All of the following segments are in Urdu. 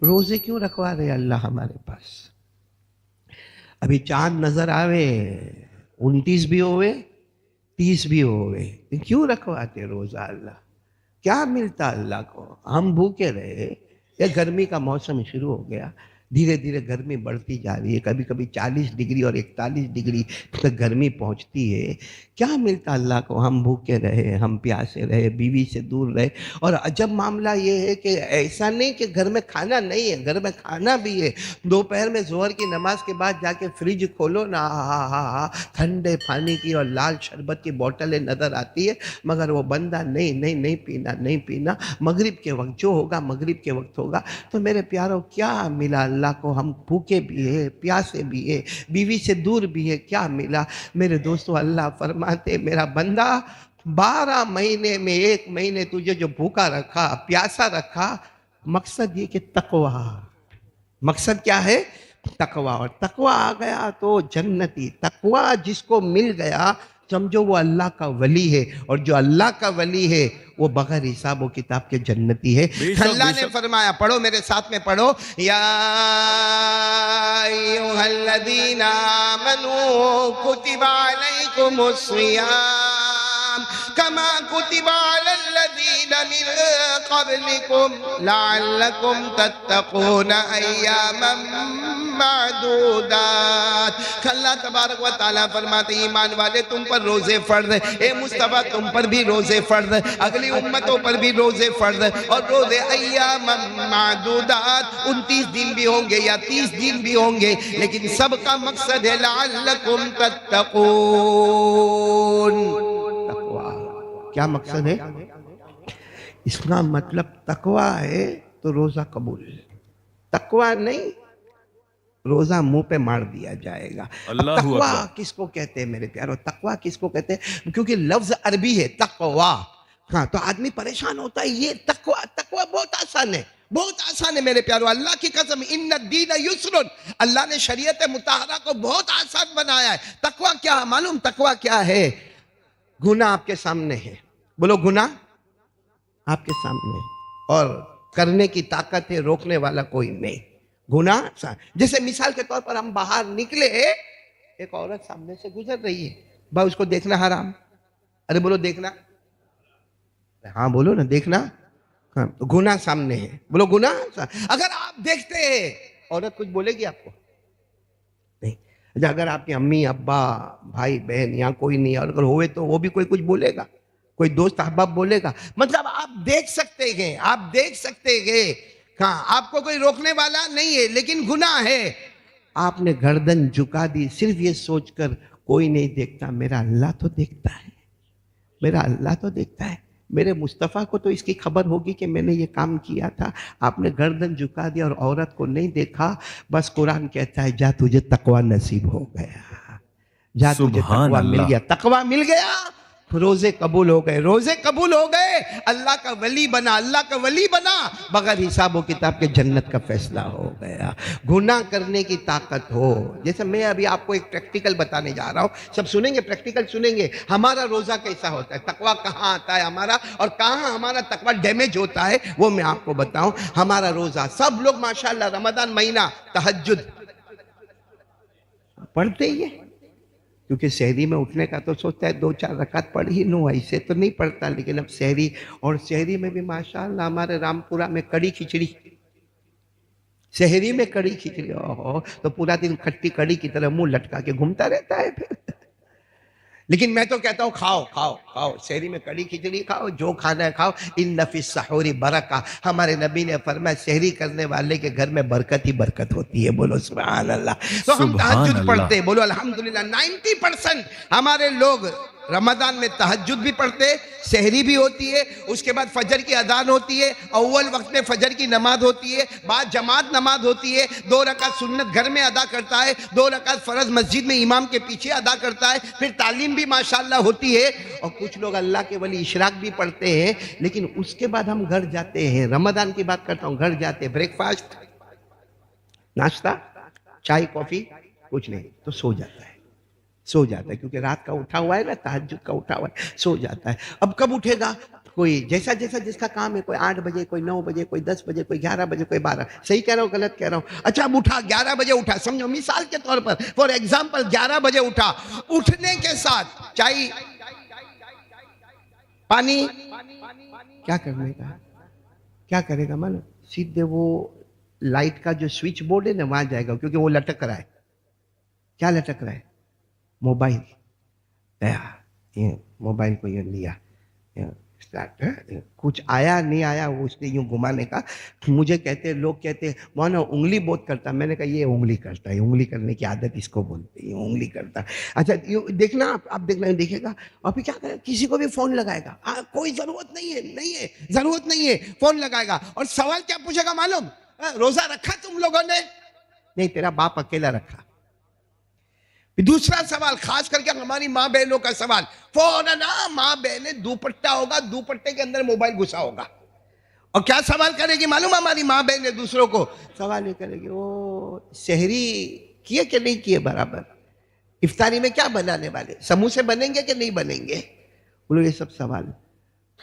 روزے کیوں رکھوا رہے اللہ ہمارے پاس؟ ابھی چاند نظر آوے 29 بھی ہوئے 30 بھی ہوئے، کیوں رکھواتے روزہ اللہ؟ کیا ملتا اللہ کو؟ ہم بھوکے رہے، یا گرمی کا موسم شروع ہو گیا، دھیرے دھیرے گرمی بڑھتی جا رہی ہے، کبھی کبھی 40 ڈگری اور 41 ڈگری تک گرمی پہنچتی ہے، کیا ملتا اللہ کو؟ ہم بھوکے رہے، ہم پیاسے رہے، بیوی سے دور رہے۔ اور عجب معاملہ یہ ہے کہ ایسا نہیں کہ گھر میں کھانا نہیں ہے، گھر میں کھانا بھی ہے۔ دوپہر میں ظہر کی نماز کے بعد جا کے فریج کھولو نا، ٹھنڈے پانی کی اور لال شربت کی بوتلیں نظر آتی ہے، مگر وہ بندہ نہیں پینا، نہیں پینا۔ مغرب کے وقت جو ہوگا، مغرب کے وقت ہوگا۔ تو میرے پیاروں، کیا ملا اللہ کو؟ ہم بھوکے بھی ہے، پیاسے بھی ہے، بیوی سے دور بھی ہے، کیا ملا؟ میرے دوستو، اللہ فرماتے میرا بندہ 12 مہینے میں 1 مہینے تجھے جو بھوکا رکھا، پیاسا رکھا، مقصد یہ کہ تقوی۔ مقصد کیا ہے؟ تقوی۔ اور تقوی آ گیا تو جنتی۔ تقوی جس کو مل گیا سمجھو وہ اللہ کا ولی ہے، اور جو اللہ کا ولی ہے وہ بغیر حساب و کتاب کے جنتی ہے۔ اللہ نے فرمایا، پڑھو میرے ساتھ میں، پڑھو، یا ایھا الذین آمنوا کتب علیکم الصیام کما کتب علی الذین من قبلکم لعلکم تتقون ایاما معدودات۔ اللہ تبارک و تعالیٰ فرماتے ایمان والے تم پر روزے فرض، اے مصطفیٰ تم پر بھی روزے فرض، اگلی امتوں پر بھی روزے فرض، اور روزے ایام معدودات 29 دن بھی ہوں گے یا 30 دن بھی ہوں گے، لیکن سب کا مقصد ہے لعلکم تتقون۔ تقوی کیا مقصد ہے؟ اس کا مطلب تقوی ہے تو روزہ قبول، تقوی نہیں روزہ منہ پہ مار دیا جائے گا۔ اب تقوی کس کو کہتے ہیں میرے پیارو؟ تقوی کس کو کہتے ہیں؟ کیونکہ لفظ عربی ہے تقوی، ہاں، تو آدمی پریشان ہوتا ہے، یہ تقوی بہت آسان ہے، بہت آسان ہے میرے پیارو، اللہ کی قسم، ان الدین یسر، اللہ نے شریعت مطہرہ کو بہت آسان بنایا ہے۔ تقوی کیا معلوم؟ تقوی کیا ہے؟ گناہ آپ کے سامنے ہے، بولو گناہ آپ کے سامنے ہے، اور کرنے کی طاقت ہے، روکنے والا کوئی نہیں۔ گناہ جیسے مثال کے طور پر ہم باہر نکلے، ایک عورت سامنے سے گزر رہی ہے، بھائی اس کو دیکھنا حرام؟ ارے بولو دیکھنا، ہاں بولو نا، دیکھنا، ہاں، تو گناہ سامنے ہے، بولو گناہ۔ اگر آپ دیکھتے ہیں، عورت کچھ بولے گی آپ کو؟ نہیں۔ اگر آپ کی امی ابا بھائی بہن یہاں کوئی نہیں، اور اگر ہوئے تو وہ بھی کوئی کچھ بولے گا، کوئی دوست احباب بولے گا؟ مطلب آپ دیکھ سکتے ہیں، آپ دیکھ سکتے ہیں، ہاں، آپ کو کوئی روکنے والا نہیں ہے، لیکن گناہ ہے۔ آپ نے گردن جھکا دی صرف یہ سوچ کر کوئی نہیں دیکھتا، میرا اللہ تو دیکھتا ہے، میرا اللہ تو دیکھتا ہے، میرے مصطفیٰ کو تو اس کی خبر ہوگی کہ میں نے یہ کام کیا تھا۔ آپ نے گردن جھکا دیا اور عورت کو نہیں دیکھا، بس قرآن کہتا ہے جا تجھے تقوی نصیب ہو گیا، جا تجھے تقوی مل گیا، تقوی مل گیا، روزے قبول ہو گئے، روزے قبول ہو گئے، اللہ کا ولی بنا، اللہ کا ولی بنا، بغیر حساب و کتاب کے جنت کا فیصلہ ہو گیا۔ گناہ کرنے کی طاقت ہو، جیسے میں ابھی آپ کو ایک پریکٹیکل بتانے جا رہا ہوں، سب سنیں گے، پریکٹیکل سنیں گے، ہمارا روزہ کیسا ہوتا ہے، تقوی کہاں آتا ہے ہمارا، اور کہاں ہمارا تقوی ڈیمیج ہوتا ہے، وہ میں آپ کو بتاؤں۔ ہمارا روزہ، سب لوگ ماشاءاللہ رمضان مہینہ تہجد پڑھتے ہی ہیں، کیونکہ سحری میں اٹھنے کا تو سوچتا ہے 2-4 رکعت پڑھ ہی لوں، ایسے تو نہیں پڑھتا، لیکن اب سحری، اور سحری میں بھی ماشاءاللہ ہمارے رامپورہ میں کڑی کھچڑی، سحری میں کڑی کھچڑی، تو پورا دن کھٹی کڑی کی طرح منہ لٹکا کے گھومتا رہتا ہے پھر۔ لیکن میں تو کہتا ہوں کھاؤ کھاؤ کھاؤ، سحری میں کڑی کھچڑی کھاؤ، جو کھانا ہے کھاؤ، ان فی السحور برکہ، ہمارے نبی نے فرمایا سحری کرنے والے کے گھر میں برکت ہی برکت ہوتی ہے، بولو سبحان اللہ۔ تو ہم تہجد پڑھتے ہیں، بولو الحمدللہ، 90% ہمارے لوگ رمضان میں تہجد بھی پڑھتے، سحری بھی ہوتی ہے، اس کے بعد فجر کی اذان ہوتی ہے، اول وقت میں فجر کی نماز ہوتی ہے، بعد جماعت نماز ہوتی ہے، 2 رکعت سنت گھر میں ادا کرتا ہے، 2 رکعت فرض مسجد میں امام کے پیچھے ادا کرتا ہے، پھر تعلیم بھی ماشاءاللہ ہوتی ہے، اور کچھ لوگ اللہ کے ولی اشراق بھی پڑھتے ہیں، لیکن اس کے بعد ہم گھر جاتے ہیں، رمضان کی بات کرتا ہوں، گھر جاتے ہیں، بریک فاسٹ، ناشتہ، چائے کافی کچھ نہیں، تو سو جاتا ہے، کیونکہ رات کا اٹھا ہوا ہے نا، تہجد کا اٹھا ہوا ہے، سو جاتا ہے۔ اب کب اٹھے گا؟ کوئی جیسا جیسا جس کا کام ہے، کوئی 8 بجے، کوئی 9 بجے، کوئی 10 بجے، کوئی 11 بجے، کوئی 12. صحیح کہہ رہا ہوں غلط کہہ رہا ہوں؟ اچھا اب اٹھا 11 بجے اٹھا، سمجھو مثال کے طور پر، فار ایگزامپل 11 بجے اٹھا. اٹھنے کے ساتھ چائے پانی کیا کرنے کا، کیا کرے گا معلوم؟ سیدھے وہ لائٹ کا جو سوئچ بورڈ ہے نا وہاں جائے گا، کیونکہ وہ لٹک رہا ہے. کیا لٹک رہا ہے؟ موبائل. یہ موبائل کو یہ لیا، کچھ آیا نہیں آیا وہ اس نے یوں گھمانے کا. مجھے کہتے لوگ کہتے مولانا انگلی بہت کرتا. میں نے کہا یہ انگلی کرتا ہے، انگلی کرنے کی عادت اس کو بولتے ہیں، انگلی کرتا. اچھا دیکھنا آپ دیکھنا دیکھے گا اور پھر کیا کرے، کسی کو بھی فون لگائے گا. کوئی ضرورت نہیں ہے ضرورت نہیں ہے، فون لگائے گا اور سوال کیا پوچھے گا معلوم؟ روزہ رکھا تم لوگوں نے؟ نہیں، تیرا باپ اکیلا رکھا. دوسرا سوال خاص کر کے ہماری ماں بہنوں کا سوال، فوراً ماں بہنیں دوپٹہ ہوگا، دوپٹے کے اندر موبائل گھسا ہوگا. اور کیا سوال کرے گی معلوم؟ ہماری ماں بہنیں دوسروں کو سوال یہ کرے گی، وہ سحری کیے کہ نہیں کیے برابر، افطاری میں کیا بنانے والے، سموسے بنیں گے کہ نہیں بنیں گے. بولو یہ سب سوال.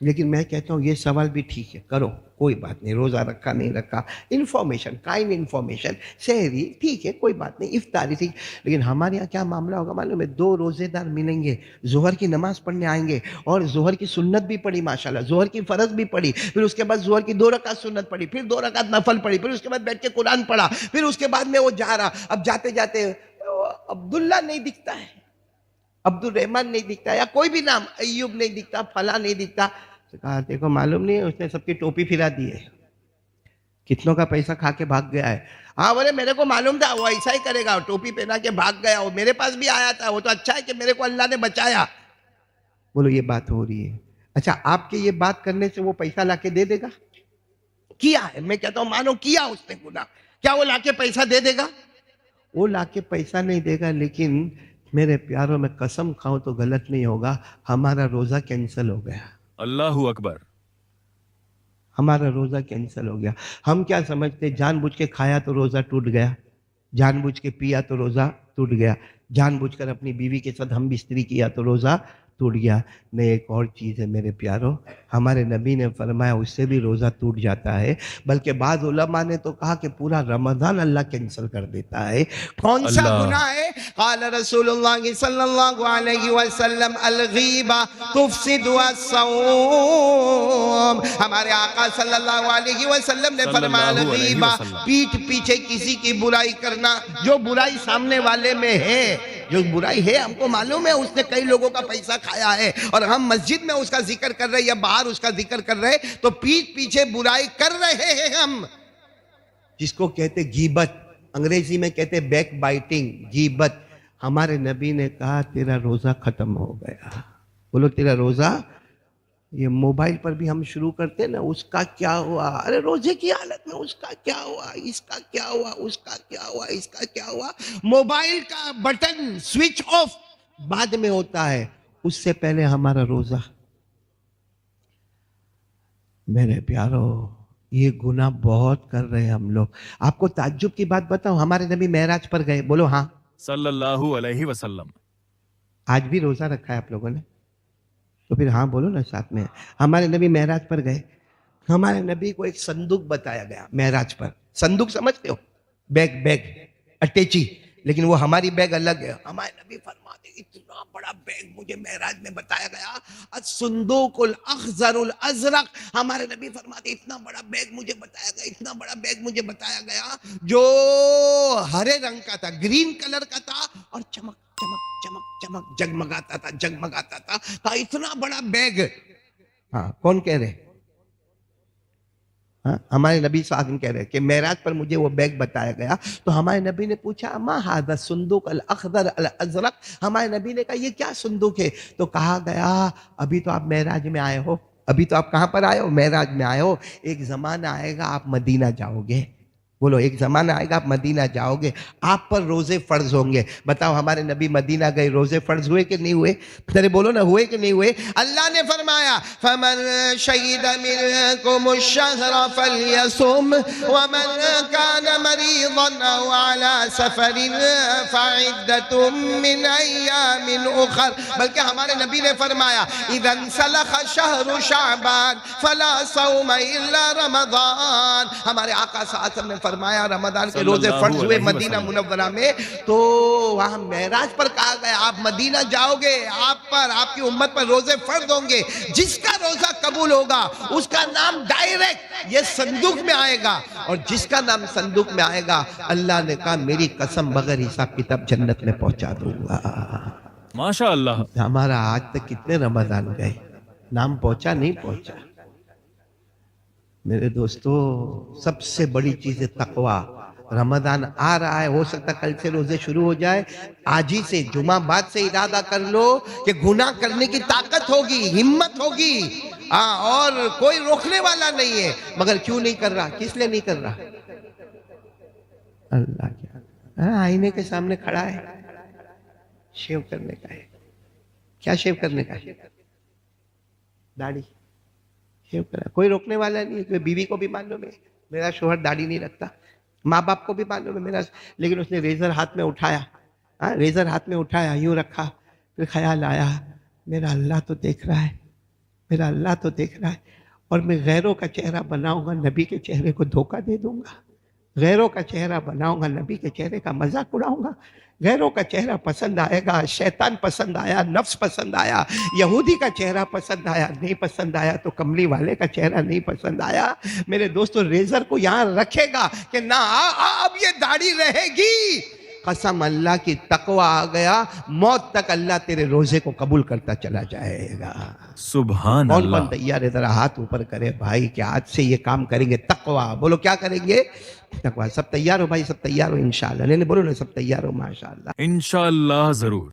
لیکن میں کہتا ہوں یہ سوال بھی ٹھیک ہے، کرو کوئی بات نہیں، روزہ رکھا نہیں رکھا، انفارمیشن کائنڈ انفارمیشن، سحری ٹھیک ہے کوئی بات نہیں، افطاری ٹھیک. لیکن ہمارے یہاں کیا معاملہ ہوگا معلوم ہے؟ 2 روزے دار ملیں گے، ظہر کی نماز پڑھنے آئیں گے، اور ظہر کی سنت بھی پڑھی ماشاءاللہ، ظہر کی فرض بھی پڑھی، پھر اس کے بعد ظہر کی 2 رکعت سنت پڑھی، پھر 2 رکعت نفل پڑھی، پھر اس کے بعد بیٹھ کے قرآن پڑھا، پھر اس کے بعد میں وہ جا رہا. اب جاتے جاتے عبداللہ نہیں دکھتا ہے، عبد الرحمن نہیں دکھتا، یا کوئی بھی نام، ایوب نہیں دکھتا، فلاں نہیں دکھتا. کہا دیکھو معلوم نہیں ہے، اس نے سب کی ٹوپی پھرا دی ہے، کتنوں کا پیسہ کھا کے بھاگ گیا ہے. ہاں بولے میرے کو معلوم تھا وہ ایسا ہی کرے گا، ٹوپی پہنا کے بھاگ گیا، وہ میرے پاس بھی آیا تھا، وہ تو اچھا ہے کہ میرے کو اللہ نے بچایا. بولو یہ بات ہو رہی ہے. اچھا آپ کے یہ بات کرنے سے وہ پیسہ لا کے دے دے گا؟ کیا ہے، میں کہتا ہوں مانو کیا اس نے گناہ، کیا وہ لا کے پیسہ دے دے گا؟ وہ لا کے پیسہ نہیں دے گا. لیکن میرے پیاروں میں قسم کھاؤں تو غلط نہیں ہوگا، ہمارا روزہ کینسل ہو گیا. اللہ اکبر. ہمارا روزہ کینسل ہو گیا. ہم کیا سمجھتے، جان بوجھ کے کھایا تو روزہ ٹوٹ گیا، جان بوجھ کے پیا تو روزہ ٹوٹ گیا، جان بوجھ کر اپنی بیوی کے ساتھ ہم بستری کیا تو روزہ ٹوٹ گیا. نہیں، ایک اور چیز ہے میرے پیاروں، ہمارے نبی نے فرمایا اس سے بھی روزہ ٹوٹ جاتا ہے. بلکہ بعض علماء نے تو کہا کہ پورا رمضان اللہ کینسل کر دیتا ہے. کون سا گناہ ہے؟ قال رسول اللہ صلی اللہ علیہ وسلم الغیبہ تفسد الصوم. ہمارے آقا صلی اللہ علیہ وسلم نے فرمایا الغیبہ، پیٹھ پیچھے کسی کی برائی کرنا. جو برائی سامنے والے میں ہے، جو برائی ہے ہم کو معلوم ہے، اس نے کئی لوگوں کا پیسہ کھایا ہے اور ہم مسجد میں اس کا ذکر کر رہے یا باہر اس کا ذکر کر رہے تو پیٹھ پیچھے برائی کر رہے ہیں ہم، جس کو کہتے غیبت، انگریزی میں کہتے بیک بائٹنگ، غیبت. ہمارے نبی نے کہا تیرا روزہ ختم ہو گیا. بولو تیرا روزہ. یہ موبائل پر بھی ہم شروع کرتے نا، اس کا کیا ہوا، ارے روزے کی حالت میں اس کا کیا ہوا، اس کا کیا ہوا، اس کا کیا ہوا، اس کا کیا ہوا. موبائل کا بٹن سوئچ آف بعد میں ہوتا ہے، اس سے پہلے ہمارا روزہ. میرے پیارو یہ گناہ بہت کر رہے ہیں ہم لوگ. آپ کو تعجب کی بات بتاؤں، ہمارے نبی معراج پر گئے، بولو ہاں، صلی اللہ علیہ وسلم. آج بھی روزہ رکھا ہے آپ لوگوں نے؟ تو پھر ہاں بولو نا ساتھ میں. ہمارے نبی معراج پر گئے، ہمارے نبی کو ایک صندوق بتایا گیا معراج پر. صندوق سمجھتے ہو؟ بیگ اٹیچی، لیکن وہ ہماری بیگ الگ ہے. ہمارے نبی فرماتے اتنا بڑا بیگ مجھے معراج میں بتایا گیا، الصندوق الاخضر الازرق. ہمارے نبی فرماتے اتنا بڑا بیگ مجھے بتایا گیا، اتنا بڑا بیگ مجھے بتایا گیا جو ہرے رنگ کا تھا، گرین کلر کا تھا، اور چمک چمک چمک چمک جگمگاتا تھا، جگمگاتا تھا. کہا اتنا بڑا بیگ. ہاں کون کہہ رہے؟ ہمارے نبی صلی اللہ علیہ وسلم کہہ رہے کہ معراج پر مجھے وہ بیگ بتایا گیا. تو ہمارے نبی نے پوچھا ما ھذا الصندوق الاخضر الازرق. ہمارے نبی نے کہا یہ کیا صندوق ہے؟ تو کہا گیا ابھی تو آپ معراج میں آئے ہو، ابھی تو آپ کہاں پر آئے ہو؟ معراج میں آئے ہو. ایک زمانہ آئے گا آپ مدینہ جاؤ گے، بولو ایک زمانہ آئے گا آپ مدینہ جاؤ گے، آپ پر روزے فرض ہوں گے. بتاؤ ہمارے نبی مدینہ گئے، روزے فرض ہوئے کہ نہیں ہوئے؟ ذرا بولو نا، ہوئے کہ نہیں ہوئے؟ اللہ نے فرمایا فَمَن شَهِدَ مِنكُمُ الشَّهْرَ فَلْيَصُمْ وَمَن كَانَ مَرِيضًا أَوْ عَلَى سَفَرٍ فَعِدَّةٌ مِّنْ أَيَّامٍ أُخَرَ. بلکہ ہمارے نبی نے فرمایا اِذَا انسَلَخَ شَهْرُ شَعْبَانَ فَلَا صَوْمَ إِلَّا رَمَضَانَ. ہمارے آقا صلی اللہ علیہ وسلم نے فرمایا رمضان کے صلی روزے اللہ فرض ہوئے علیہ مدینہ وسلم. منورہ میں، تو وہاں معراج پر کہا گیا آپ مدینہ جاؤ گے، آپ پر، آپ کی امت پر روزے فرض ہوں گے. جس کا روزہ قبول ہوگا اس کا نام ڈائریکٹ یہ صندوق میں آئے گا، اور جس کا نام صندوق میں آئے گا اللہ نے کہا میری قسم بغیر حساب کتاب جنت میں پہنچا دوں گا. ماشاء اللہ. ہمارا آج تک کتنے رمضان گئے، نام پہنچا نہیں پہنچا؟ میرے دوستو سب سے بڑی چیز ہے تقوی. رمضان آ رہا ہے، ہو سکتا کل سے روزے شروع ہو جائے، آج ہی سے جمعہ بعد سے ارادہ کر لو کہ گناہ کرنے کی طاقت ہوگی، ہمت ہوگی، اور کوئی روکنے والا نہیں ہے. مگر کیوں نہیں کر رہا؟ کس لیے نہیں کر رہا؟ اللہ کیا آئینے کے سامنے کھڑا ہے، شیو کرنے کا ہے. کیا شیو کرنے کا ہے؟ داڑھی شیو کرنا. کوئی روکنے والا نہیں. بیوی کو بھی معلوم ہے میرا شوہر داڑھی نہیں رکھتا، ماں باپ کو بھی معلوم ہے میرا، لیکن اس نے ریزر ہاتھ میں اٹھایا، ریزر ہاتھ میں اٹھایا، یوں رکھا، پھر خیال آیا میرا اللہ تو دیکھ رہا ہے، میرا اللہ تو دیکھ رہا ہے، اور میں غیروں کا چہرہ بناؤں گا، نبی کے چہرے کو دھوکہ دے دوں گا. غیروں کا چہرہ بناؤں گا، نبی کے چہرے کا مذاق اڑاؤں گا. غیروں کا چہرہ پسند آئے گا، شیطان پسند آیا، نفس پسند آیا، یہودی کا چہرہ پسند آیا، نہیں پسند آیا تو کملی والے کا چہرہ نہیں پسند آیا. میرے دوستو ریزر کو یہاں رکھے گا کہ نہ اب یہ داڑھی رہے گی. قسم اللہ کی تقوی آ گیا، موت تک اللہ تیرے روزے کو قبول کرتا چلا جائے گا. سبحان کون اللہ. کون تیار ہے؟ ذرا ہاتھ اوپر کرے بھائی کہ آج سے یہ کام کریں گے. تقوی بولو، کیا کریں گے؟ تقوی. سب تیار ہو بھائی؟ سب تیار ہو انشاءاللہ؟ نہیں بولو نا، سب تیار ہو؟ ماشاءاللہ. انشاءاللہ ضرور.